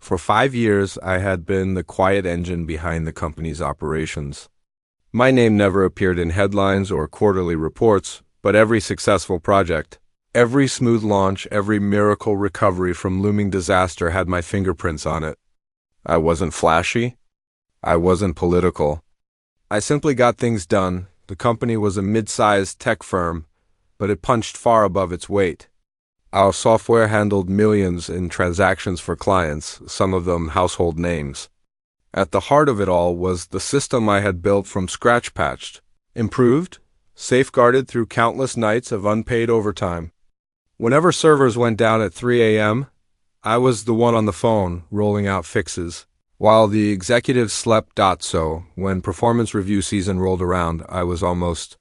For 5 years, I had been the quiet engine behind the company's operations. My name never appeared in headlines or quarterly reports, but every successful project, every smooth launch, every miracle recovery from looming disaster had my fingerprints on it. I wasn't flashy. I wasn't political. I simply got things done. The company was a mid-sized tech firm, but it punched far above its weight. Our software handled millions in transactions for clients, some of them household names. At the heart of it all was the system I had built from scratch, patched, improved, safeguarded through countless nights of unpaid overtime. Whenever servers went down at 3 a.m., I was the one on the phone rolling out fixes. While the executives slept. So, when performance review season rolled around, I was almost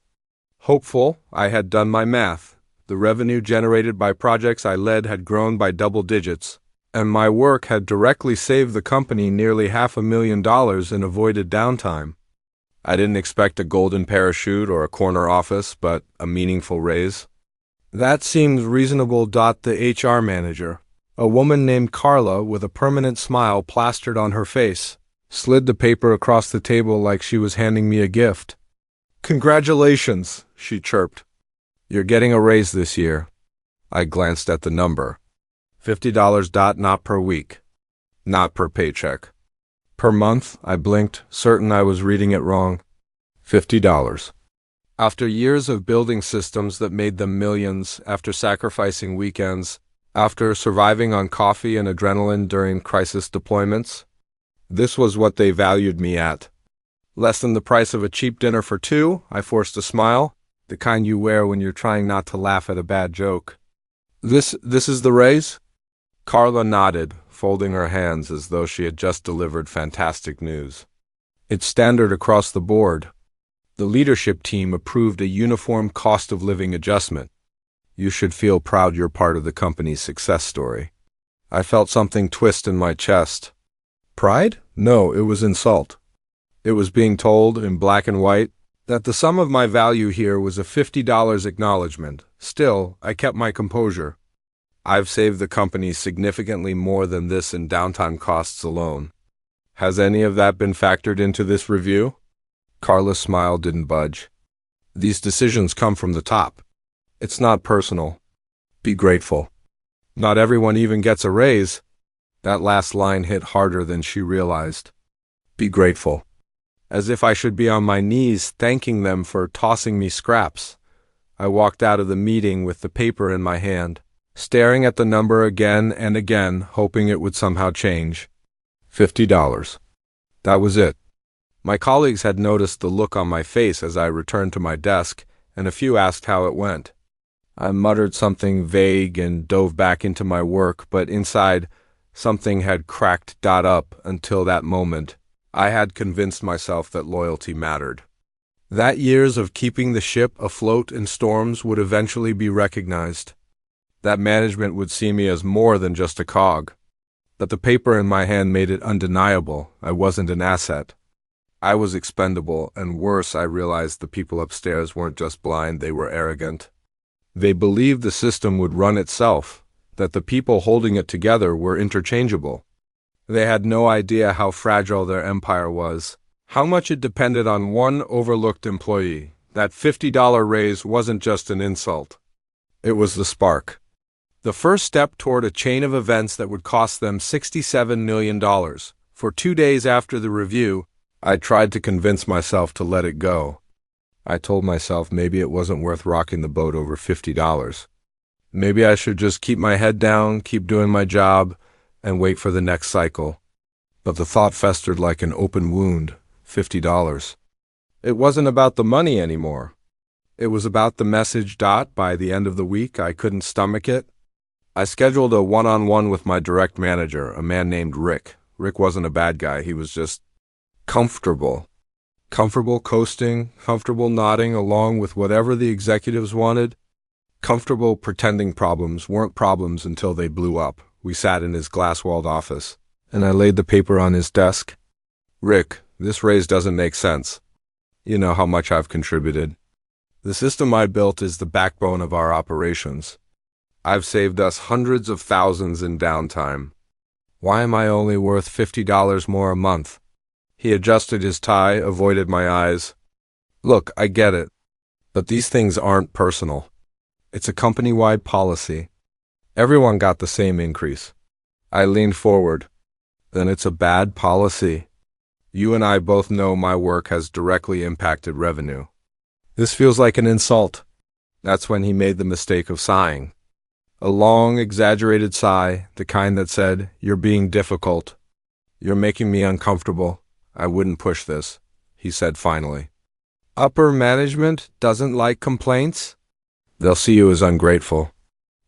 hopeful. I had done my math. The revenue generated by projects I led had grown by double digits, and my work had directly saved the company nearly $500,000 in avoided downtime. I didn't expect a golden parachute or a corner office, but a meaningful raise. That seemed reasonable. The HR manager, a woman named Carla with a permanent smile plastered on her face, slid the paper across the table like she was handing me a gift. "Congratulations," she chirped. "You're getting a raise this year." I glanced at the number. $50. Not per week. Not per paycheck. Per month, I blinked, certain I was reading it wrong. $50. After years of building systems that made them millions, after sacrificing weekends, after surviving on coffee and adrenaline during crisis deployments, this was what they valued me at. Less than the price of a cheap dinner for two. I forced a smile, the kind you wear when you're trying not to laugh at a bad joke. This is the raise?" Carla nodded, folding her hands as though she had just delivered fantastic news. "It's standard across the board. The leadership team approved a uniform cost of living adjustment. You should feel proud you're part of the company's success story." I felt something twist in my chest. Pride? No, it was insult. It was being told, in black and white, that the sum of my value here was a $50 acknowledgement. Still, I kept my composure. I've saved the company significantly more than this in downtime costs alone. Has any of that been factored into this review? Carla's smile didn't budge. These decisions come from the top. It's not personal. Be grateful. Not everyone even gets a raise. That last line hit harder than she realized. Be grateful. As if I should be on my knees thanking them for tossing me scraps. I walked out of the meeting with the paper in my hand, staring at the number again and again, hoping it would somehow change. $50. That was it. My colleagues had noticed the look on my face as I returned to my desk, and a few asked how it went. I muttered something vague and dove back into my work, but inside, something had cracked. Up until that moment, I had convinced myself that loyalty mattered. That years of keeping the ship afloat in storms would eventually be recognized. That management would see me as more than just a cog. That the paper in my hand made it undeniable. I wasn't an asset. I was expendable, and worse, I realized the people upstairs weren't just blind, they were arrogant. They believed the system would run itself, that the people holding it together were interchangeable. They had no idea how fragile their empire was, how much it depended on one overlooked employee. That $50 raise wasn't just an insult. It was the spark. The first step toward a chain of events that would cost them $67 million. For 2 days after the review, I tried to convince myself to let it go. I told myself maybe it wasn't worth rocking the boat over $50. Maybe I should just keep my head down, keep doing my job, and wait for the next cycle. But the thought festered like an open wound. $50. It wasn't about the money anymore. It was about the message. By the end of the week, I couldn't stomach it. I scheduled a one-on-one with my direct manager, a man named Rick. Rick wasn't a bad guy, he was just comfortable. Comfortable coasting, comfortable nodding along with whatever the executives wanted. Comfortable pretending problems weren't problems until they blew up. We sat in his glass-walled office, and I laid the paper on his desk. Rick, this raise doesn't make sense. You know how much I've contributed. The system I built is the backbone of our operations. I've saved us hundreds of thousands in downtime. Why am I only worth $50 more a month? He adjusted his tie, avoided my eyes. Look, I get it. But these things aren't personal. It's a company-wide policy. Everyone got the same increase. I leaned forward. Then it's a bad policy. You and I both know my work has directly impacted revenue. This feels like an insult. That's when he made the mistake of sighing. A long, exaggerated sigh, the kind that said, "You're being difficult. You're making me uncomfortable. I wouldn't push this," he said finally. Upper management doesn't like complaints? They'll see you as ungrateful.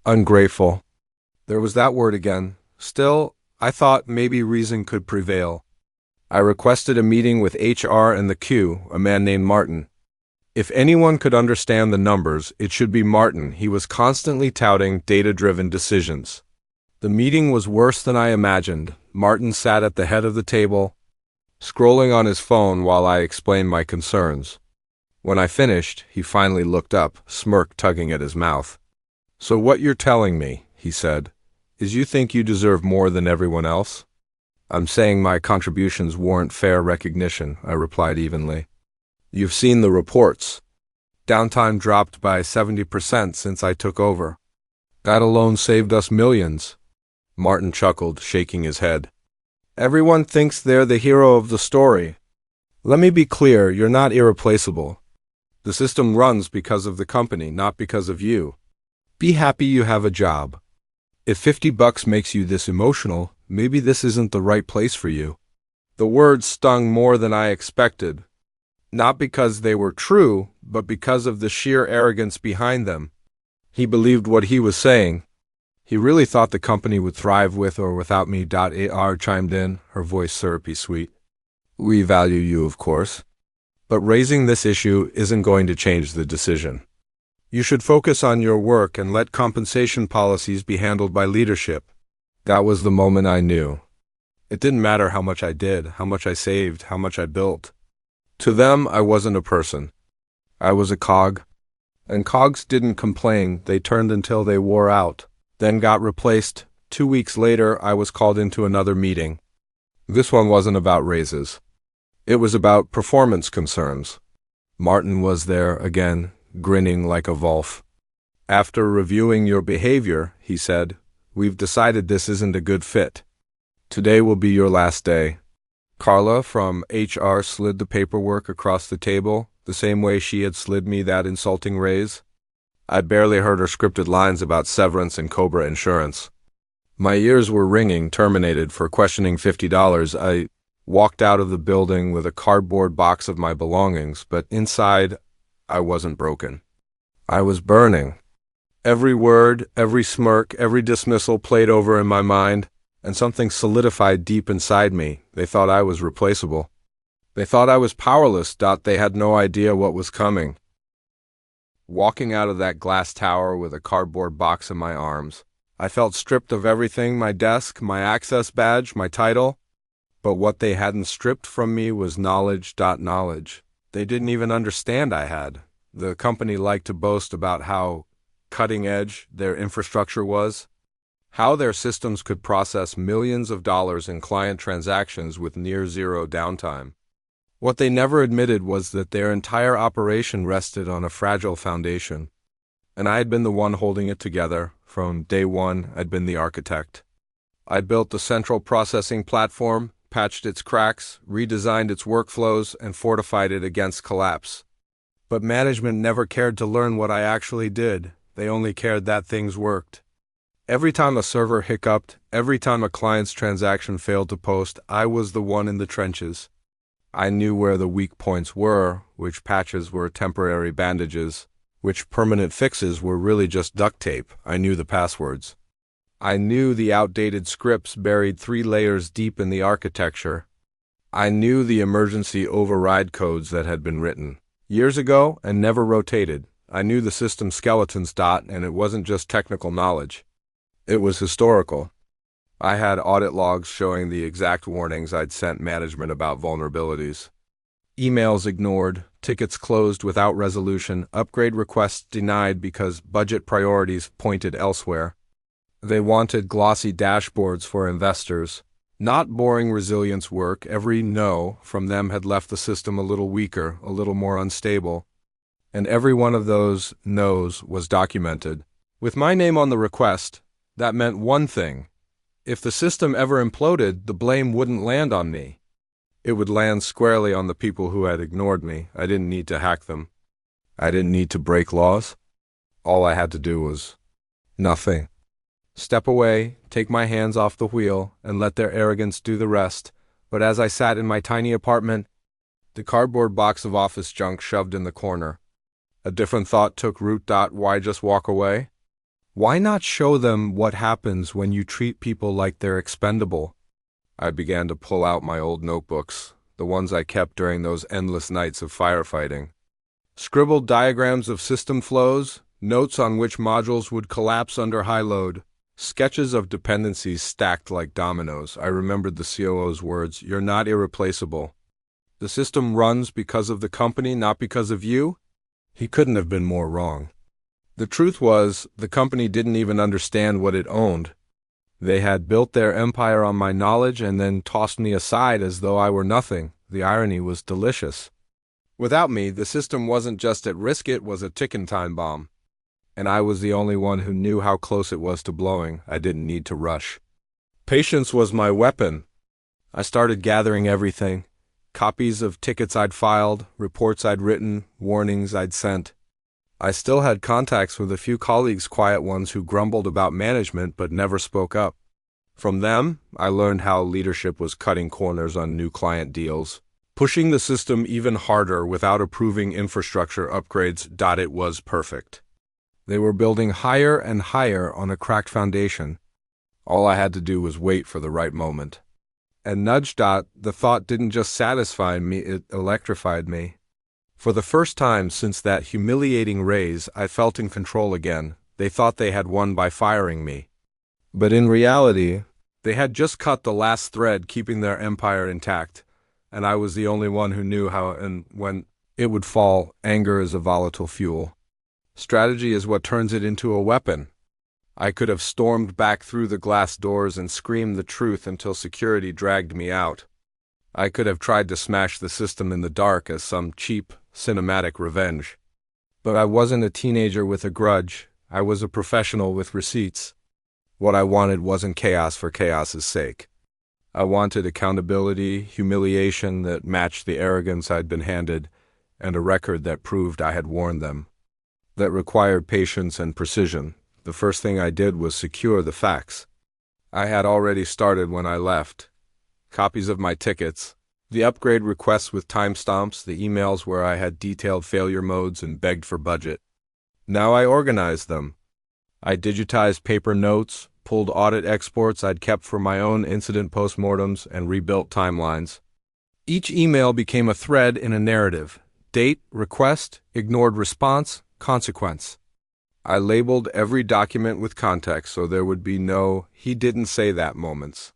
Ungrateful. There was that word again. Still, I thought maybe reason could prevail. I requested a meeting with HR and the Q, a man named Martin. If anyone could understand the numbers, it should be Martin. He was constantly touting data-driven decisions. The meeting was worse than I imagined. Martin sat at the head of the table, scrolling on his phone while I explained my concerns. When I finished, he finally looked up, smirk tugging at his mouth. "So what you're telling me," he said, "is you think you deserve more than everyone else?" "I'm saying my contributions warrant fair recognition," I replied evenly. "You've seen the reports. Downtime dropped by 70% since I took over. That alone saved us millions." Martin chuckled, shaking his head. "Everyone thinks they're the hero of the story. Let me be clear, you're not irreplaceable. The system runs because of the company, not because of you. Be happy you have a job. If $50 makes you this emotional, maybe this isn't the right place for you." The words stung more than I expected. Not because they were true, but because of the sheer arrogance behind them. He believed what he was saying. He really thought the company would thrive with or without me. AR chimed in, her voice syrupy sweet. "We value you, of course. But raising this issue isn't going to change the decision. You should focus on your work and let compensation policies be handled by leadership." That was the moment I knew. It didn't matter how much I did, how much I saved, how much I built. To them, I wasn't a person. I was a cog. And cogs didn't complain. They turned until they wore out, then got replaced. 2 weeks later, I was called into another meeting. This one wasn't about raises. It was about performance concerns. Martin was there again, grinning like a Wolf. "After reviewing your behavior," he said, "we've decided this isn't a good fit. Today will be your last day." Carla from HR slid the paperwork across the table, the same way she had slid me that insulting raise. I barely heard her scripted lines about severance and Cobra insurance. My ears were ringing, terminated for questioning $50. I walked out of the building with a cardboard box of my belongings, but inside, I wasn't broken. I was burning. Every word, every smirk, every dismissal played over in my mind, and something solidified deep inside me. They thought I was replaceable. They thought I was powerless. They had no idea what was coming. Walking out of that glass tower with a cardboard box in my arms, I felt stripped of everything: my desk, my access badge, my title. But what they hadn't stripped from me was knowledge. Knowledge. They didn't even understand I had. The company liked to boast about how cutting edge their infrastructure was, how their systems could process millions of dollars in client transactions with near zero downtime. What they never admitted was that their entire operation rested on a fragile foundation, and I had been the one holding it together. From day one, I'd been the architect. I built the central processing platform, patched its cracks, redesigned its workflows, and fortified it against collapse. But management never cared to learn what I actually did. They only cared that things worked. Every time a server hiccuped, every time a client's transaction failed to post, I was the one in the trenches. I knew where the weak points were, which patches were temporary bandages, which permanent fixes were really just duct tape. I knew the passwords. I knew the outdated scripts buried 3 layers deep in the architecture. I knew the emergency override codes that had been written years ago and never rotated. I knew the system skeletons. And it wasn't just technical knowledge. It was historical. I had audit logs showing the exact warnings I'd sent management about vulnerabilities. Emails ignored, tickets closed without resolution, upgrade requests denied because budget priorities pointed elsewhere. They wanted glossy dashboards for investors, Not boring resilience work, every no from them had left the system a little weaker, a little more unstable, and every one of those no's was documented. With my name on the request, that meant one thing. If the system ever imploded, the blame wouldn't land on me. It would land squarely on the people who had ignored me. I didn't need to hack them. I didn't need to break laws. All I had to do was nothing. Step away, take my hands off the wheel, and let their arrogance do the rest. But as I sat in my tiny apartment, the cardboard box of office junk shoved in the corner, a different thought took root. Why just walk away? Why not show them what happens when you treat people like they're expendable? I began to pull out my old notebooks, the ones I kept during those endless nights of firefighting. Scribbled diagrams of system flows, notes on which modules would collapse under high load, sketches of dependencies stacked like dominoes. I remembered the COO's words, "You're not irreplaceable. The system runs because of the company, not because of you." He couldn't have been more wrong. The truth was, the company didn't even understand what it owned. They had built their empire on my knowledge and then tossed me aside as though I were nothing. The irony was delicious. Without me, the system wasn't just at risk, it was a ticking time bomb. And I was the only one who knew how close it was to blowing. I didn't need to rush. Patience was my weapon. I started gathering everything. Copies of tickets I'd filed, reports I'd written, warnings I'd sent. I still had contacts with a few colleagues, quiet ones who grumbled about management but never spoke up. From them, I learned how leadership was cutting corners on new client deals, pushing the system even harder without approving infrastructure upgrades. It was perfect. They were building higher and higher on a cracked foundation. All I had to do was wait for the right moment. And nudge. The thought didn't just satisfy me, it electrified me. For the first time since that humiliating raise, I felt in control again. They thought they had won by firing me. But in reality, they had just cut the last thread keeping their empire intact, and I was the only one who knew how and when it would fall. Anger is a volatile fuel. Strategy is what turns it into a weapon. I could have stormed back through the glass doors and screamed the truth until security dragged me out. I could have tried to smash the system in the dark as some cheap, cinematic revenge. But I wasn't a teenager with a grudge. I was a professional with receipts. What I wanted wasn't chaos for chaos's sake. I wanted accountability, humiliation that matched the arrogance I'd been handed, and a record that proved I had warned them. That required patience and precision. The first thing I did was secure the facts. I had already started when I left. Copies of my tickets, the upgrade requests with timestamps, the emails where I had detailed failure modes and begged for budget. Now I organized them. I digitized paper notes, pulled audit exports I'd kept for my own incident postmortems, and rebuilt timelines. Each email became a thread in a narrative. Date, request, ignored response, consequence. I labeled every document with context so there would be no "he didn't say that" moments.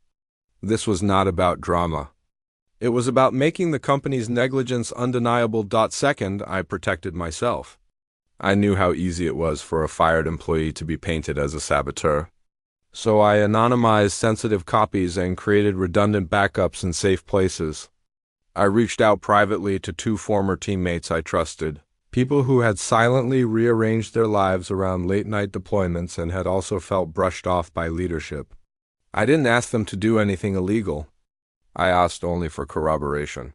This was not about drama. It was about making the company's negligence undeniable. Second, I protected myself. I knew how easy it was for a fired employee to be painted as a saboteur. So I anonymized sensitive copies and created redundant backups in safe places. I reached out privately to 2 former teammates I trusted, people who had silently rearranged their lives around late-night deployments and had also felt brushed off by leadership. I didn't ask them to do anything illegal. I asked only for corroboration.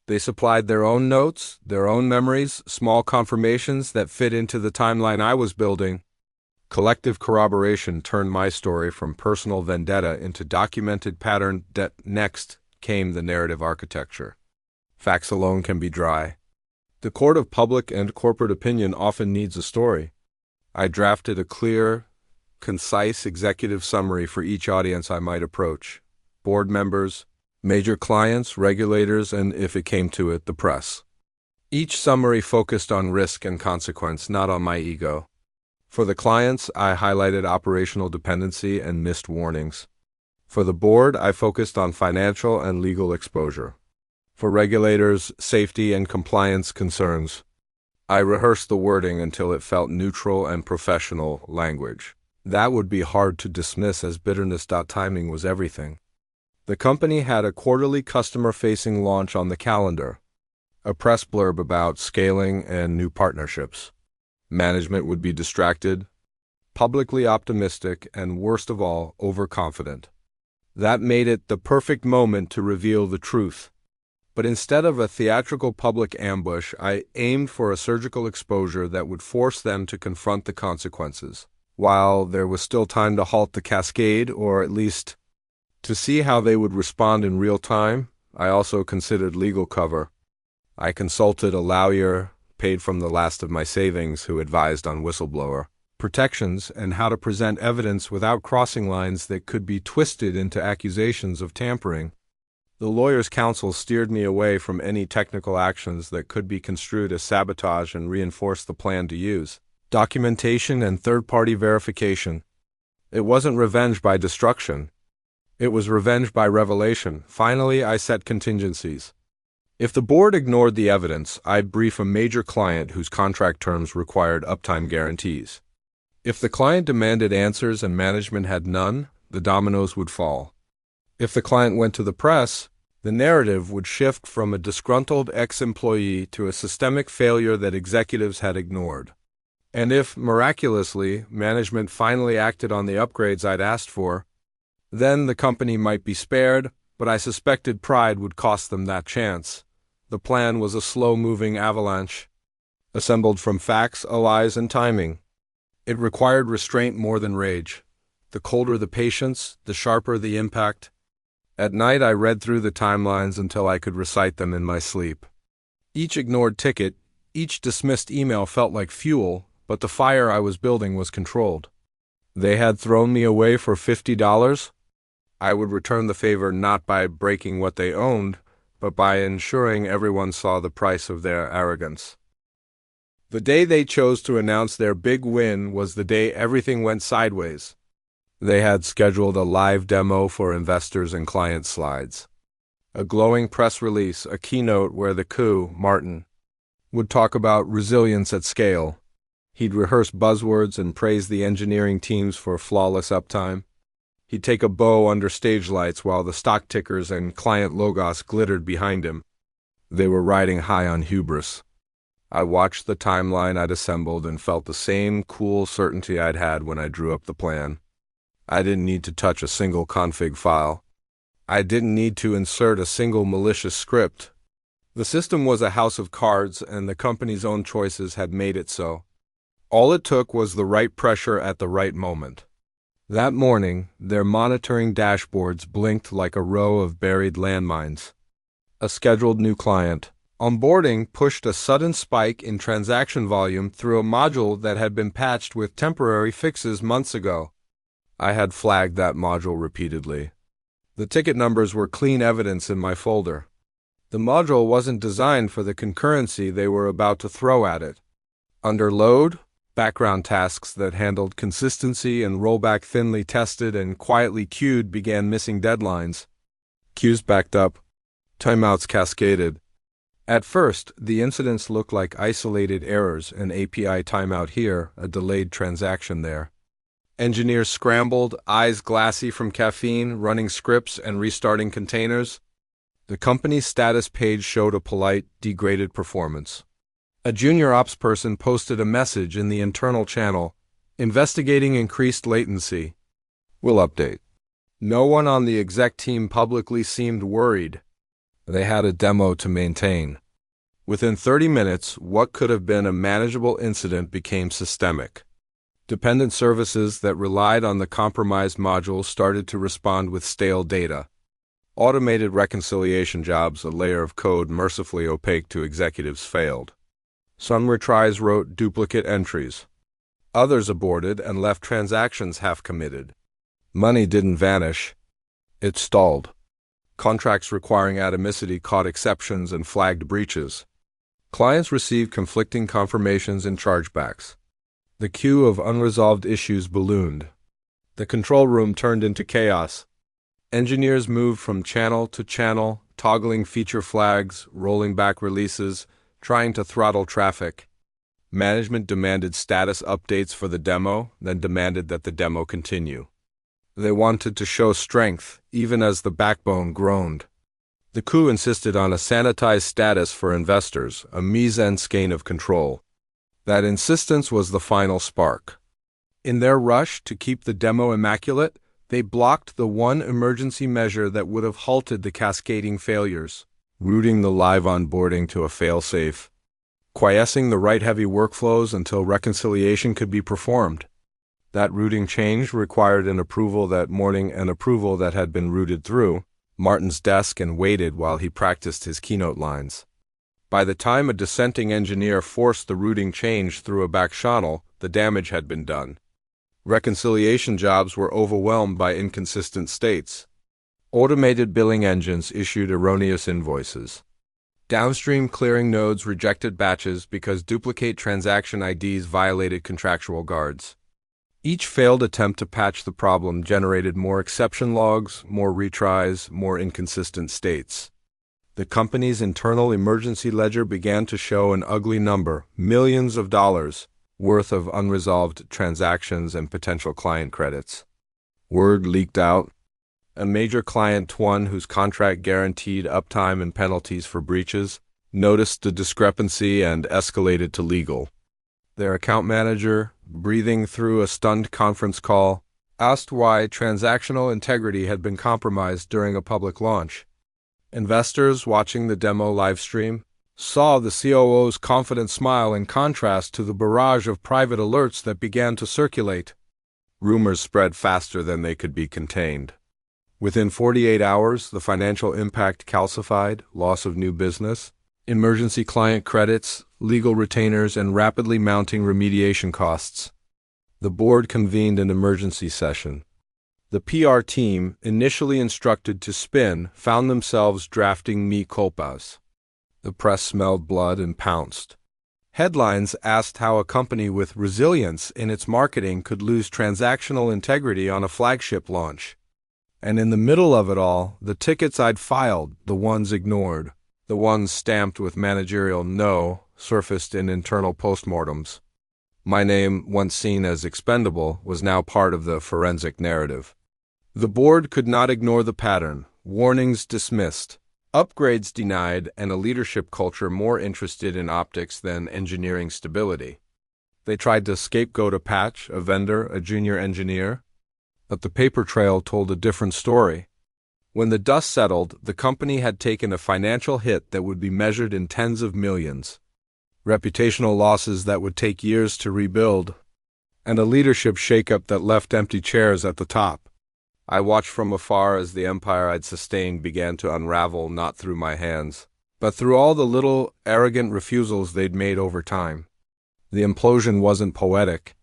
They supplied their own notes, their own memories, small confirmations that fit into the timeline I was building. Collective corroboration turned my story from personal vendetta into documented pattern. Next came the narrative architecture. Facts alone can be dry. The court of public and corporate opinion often needs a story. I drafted a clear, concise executive summary for each audience I might approach: board members, major clients, regulators, and, if it came to it, the press. Each summary focused on risk and consequence, not on my ego. For the clients, I highlighted operational dependency and missed warnings. For the board, I focused on financial and legal exposure. For regulators, safety and compliance concerns. I rehearsed the wording until it felt neutral and professional language. That would be hard to dismiss as bitterness. Timing was everything. The company had a quarterly customer-facing launch on the calendar, a press blurb about scaling and new partnerships. Management would be distracted, publicly optimistic, and worst of all, overconfident. That made it the perfect moment to reveal the truth. But instead of a theatrical public ambush, I aimed for a surgical exposure that would force them to confront the consequences, while there was still time to halt the cascade, or at least to see how they would respond in real time. I also considered legal cover. I consulted a lawyer, paid from the last of my savings, who advised on whistleblower protections and how to present evidence without crossing lines that could be twisted into accusations of tampering. The lawyer's counsel steered me away from any technical actions that could be construed as sabotage and reinforced the plan to use documentation and third-party verification. It wasn't revenge by destruction. It was revenge by revelation. Finally, I set contingencies. If the board ignored the evidence, I'd brief a major client whose contract terms required uptime guarantees. If the client demanded answers and management had none, the dominoes would fall. If the client went to the press, the narrative would shift from a disgruntled ex-employee to a systemic failure that executives had ignored. And if, miraculously, management finally acted on the upgrades I'd asked for, then the company might be spared, but I suspected pride would cost them that chance. The plan was a slow-moving avalanche, assembled from facts, lies, and timing. It required restraint more than rage. The colder the patience, the sharper the impact. At night I read through the timelines until I could recite them in my sleep. Each ignored ticket, each dismissed email felt like fuel, but the fire I was building was controlled. They had thrown me away for $50. I would return the favor not by breaking what they owned, but by ensuring everyone saw the price of their arrogance. The day they chose to announce their big win was the day everything went sideways. They had scheduled a live demo for investors and client slides, a glowing press release, a keynote where the coup, Martin, would talk about resilience at scale. He'd rehearse buzzwords and praise the engineering teams for flawless uptime. He'd take a bow under stage lights while the stock tickers and client logos glittered behind him. They were riding high on hubris. I watched the timeline I'd assembled and felt the same cool certainty I'd had when I drew up the plan. I didn't need to touch a single config file. I didn't need to insert a single malicious script. The system was a house of cards, and the company's own choices had made it so. All it took was the right pressure at the right moment. That morning, their monitoring dashboards blinked like a row of buried landmines. A scheduled new client. Onboarding pushed a sudden spike in transaction volume through a module that had been patched with temporary fixes months ago. I had flagged that module repeatedly. The ticket numbers were clean evidence in my folder. The module wasn't designed for the concurrency they were about to throw at it. Under load, background tasks that handled consistency and rollback thinly tested and quietly queued began missing deadlines. Queues backed up. Timeouts cascaded. At first, the incidents looked like isolated errors, an API timeout here, a delayed transaction there. Engineers scrambled, eyes glassy from caffeine, running scripts and restarting containers. The company's status page showed a polite, degraded performance. A junior ops person posted a message in the internal channel, investigating increased latency. We'll update. No one on the exec team publicly seemed worried. They had a demo to maintain. Within 30 minutes, what could have been a manageable incident became systemic. Dependent services that relied on the compromised module started to respond with stale data. Automated reconciliation jobs, a layer of code mercifully opaque to executives, failed. Some retries wrote duplicate entries. Others aborted and left transactions half-committed. Money didn't vanish. It stalled. Contracts requiring atomicity caught exceptions and flagged breaches. Clients received conflicting confirmations and chargebacks. The queue of unresolved issues ballooned. The control room turned into chaos. Engineers moved from channel to channel, toggling feature flags, rolling back releases, trying to throttle traffic. Management demanded status updates for the demo, then demanded that the demo continue. They wanted to show strength, even as the backbone groaned. The coup insisted on a sanitized status for investors, a mise-en-scène of control. That insistence was the final spark. In their rush to keep the demo immaculate, they blocked the one emergency measure that would have halted the cascading failures, routing the live onboarding to a fail-safe, quiescing the right-heavy workflows until reconciliation could be performed. That routing change required an approval that morning, an approval that had been routed through Martin's desk and waited while he practiced his keynote lines. By the time a dissenting engineer forced the routing change through a back channel, the damage had been done. Reconciliation jobs were overwhelmed by inconsistent states. Automated billing engines issued erroneous invoices. Downstream clearing nodes rejected batches because duplicate transaction IDs violated contractual guards. Each failed attempt to patch the problem generated more exception logs, more retries, more inconsistent states. The company's internal emergency ledger began to show an ugly number, millions of dollars, worth of unresolved transactions and potential client credits. Word leaked out. A major client, one whose contract guaranteed uptime and penalties for breaches, noticed the discrepancy and escalated to legal. Their account manager, breathing through a stunned conference call, asked why transactional integrity had been compromised during a public launch. Investors watching the demo livestream saw the COO's confident smile in contrast to the barrage of private alerts that began to circulate. Rumors spread faster than they could be contained. Within 48 hours, the financial impact calcified, loss of new business, emergency client credits, legal retainers, and rapidly mounting remediation costs. The board convened an emergency session. The PR team, initially instructed to spin, found themselves drafting mea culpas. The press smelled blood and pounced. Headlines asked how a company with resilience in its marketing could lose transactional integrity on a flagship launch. And in the middle of it all, the tickets I'd filed, the ones ignored, the ones stamped with managerial no, surfaced in internal postmortems. My name, once seen as expendable, was now part of the forensic narrative. The board could not ignore the pattern. Warnings dismissed, upgrades denied, and a leadership culture more interested in optics than engineering stability. They tried to scapegoat a patch, a vendor, a junior engineer, but the paper trail told a different story. When the dust settled, the company had taken a financial hit that would be measured in tens of millions, reputational losses that would take years to rebuild, and a leadership shakeup that left empty chairs at the top. I watched from afar as the empire I'd sustained began to unravel, not through my hands, but through all the little, arrogant refusals they'd made over time. The implosion wasn't poetic.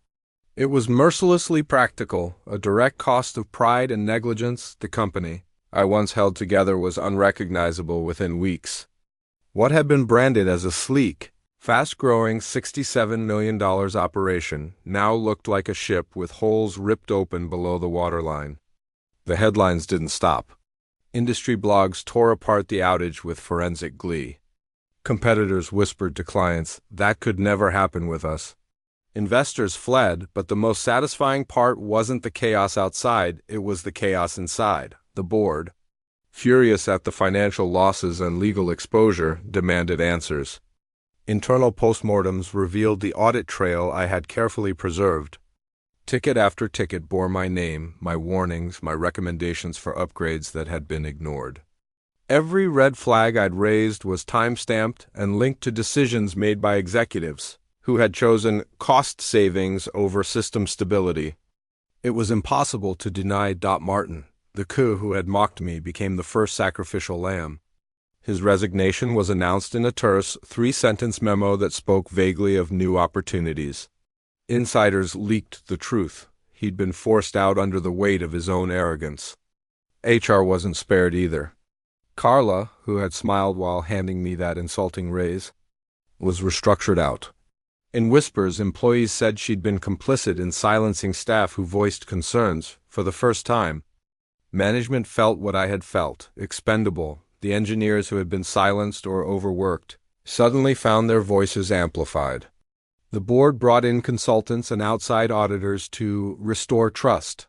It was mercilessly practical, a direct cost of pride and negligence. The company I once held together was unrecognizable within weeks. What had been branded as a sleek, fast-growing $67 million operation now looked like a ship with holes ripped open below the waterline. The headlines didn't stop. Industry blogs tore apart the outage with forensic glee. Competitors whispered to clients, "That could never happen with us." Investors fled, but the most satisfying part wasn't the chaos outside, it was the chaos inside. The board, furious at the financial losses and legal exposure, demanded answers. Internal postmortems revealed the audit trail I had carefully preserved. Ticket after ticket bore my name, my warnings, my recommendations for upgrades that had been ignored. Every red flag I'd raised was time-stamped and linked to decisions made by executives who had chosen cost savings over system stability. It was impossible to deny Martin. The coup who had mocked me became the first sacrificial lamb. His resignation was announced in a terse, 3-sentence memo that spoke vaguely of new opportunities. Insiders leaked the truth. He'd been forced out under the weight of his own arrogance. HR wasn't spared either. Carla, who had smiled while handing me that insulting raise, was restructured out. In whispers, employees said she'd been complicit in silencing staff who voiced concerns. For the first time, management felt what I had felt, expendable. The engineers who had been silenced or overworked suddenly found their voices amplified. The board brought in consultants and outside auditors to restore trust.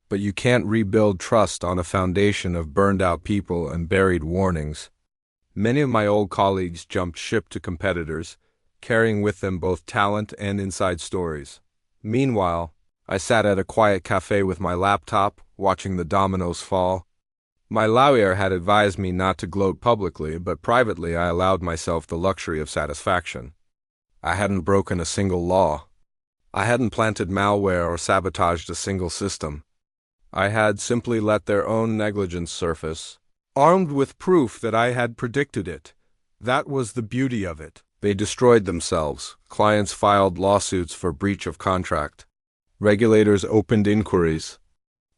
But you can't rebuild trust on a foundation of burned-out people and buried warnings. Many of my old colleagues jumped ship to competitors, carrying with them both talent and inside stories. Meanwhile, I sat at a quiet cafe with my laptop, watching the dominoes fall. My lawyer had advised me not to gloat publicly, but privately I allowed myself the luxury of satisfaction. I hadn't broken a single law. I hadn't planted malware or sabotaged a single system. I had simply let their own negligence surface, armed with proof that I had predicted it. That was the beauty of it. They destroyed themselves. Clients filed lawsuits for breach of contract. Regulators opened inquiries.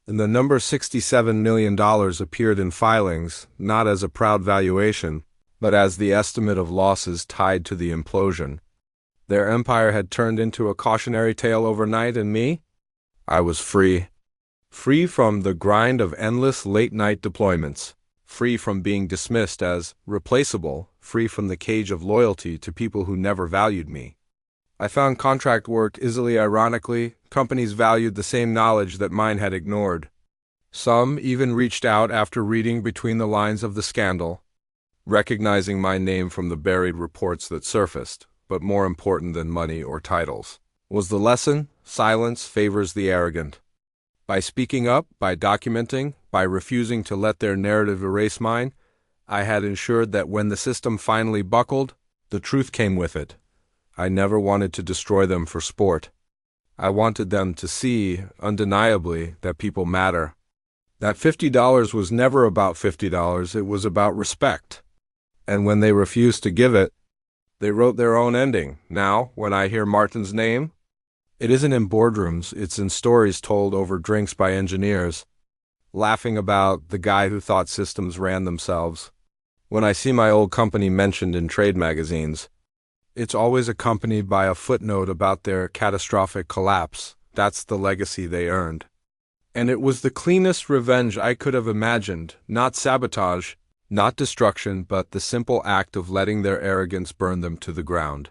And the number $67 million appeared in filings, not as a proud valuation, but as the estimate of losses tied to the implosion. Their empire had turned into a cautionary tale overnight, and me? I was free. Free from the grind of endless late-night deployments. Free from being dismissed as replaceable. Free from the cage of loyalty to people who never valued me. I found contract work easily. Ironically, companies valued the same knowledge that mine had ignored. Some even reached out after reading between the lines of the scandal, recognizing my name from the buried reports that surfaced. But more important than money or titles was the lesson: silence favors the arrogant. By speaking up, by documenting, by refusing to let their narrative erase mine, I had ensured that when the system finally buckled, the truth came with it. I never wanted to destroy them for sport. I wanted them to see, undeniably, that people matter. That $50 was never about $50, it was about respect. And when they refused to give it, they wrote their own ending. Now, when I hear Martin's name, it isn't in boardrooms, it's in stories told over drinks by engineers, laughing about the guy who thought systems ran themselves. When I see my old company mentioned in trade magazines, it's always accompanied by a footnote about their catastrophic collapse. That's the legacy they earned. And it was the cleanest revenge I could have imagined, not sabotage, not destruction, but the simple act of letting their arrogance burn them to the ground.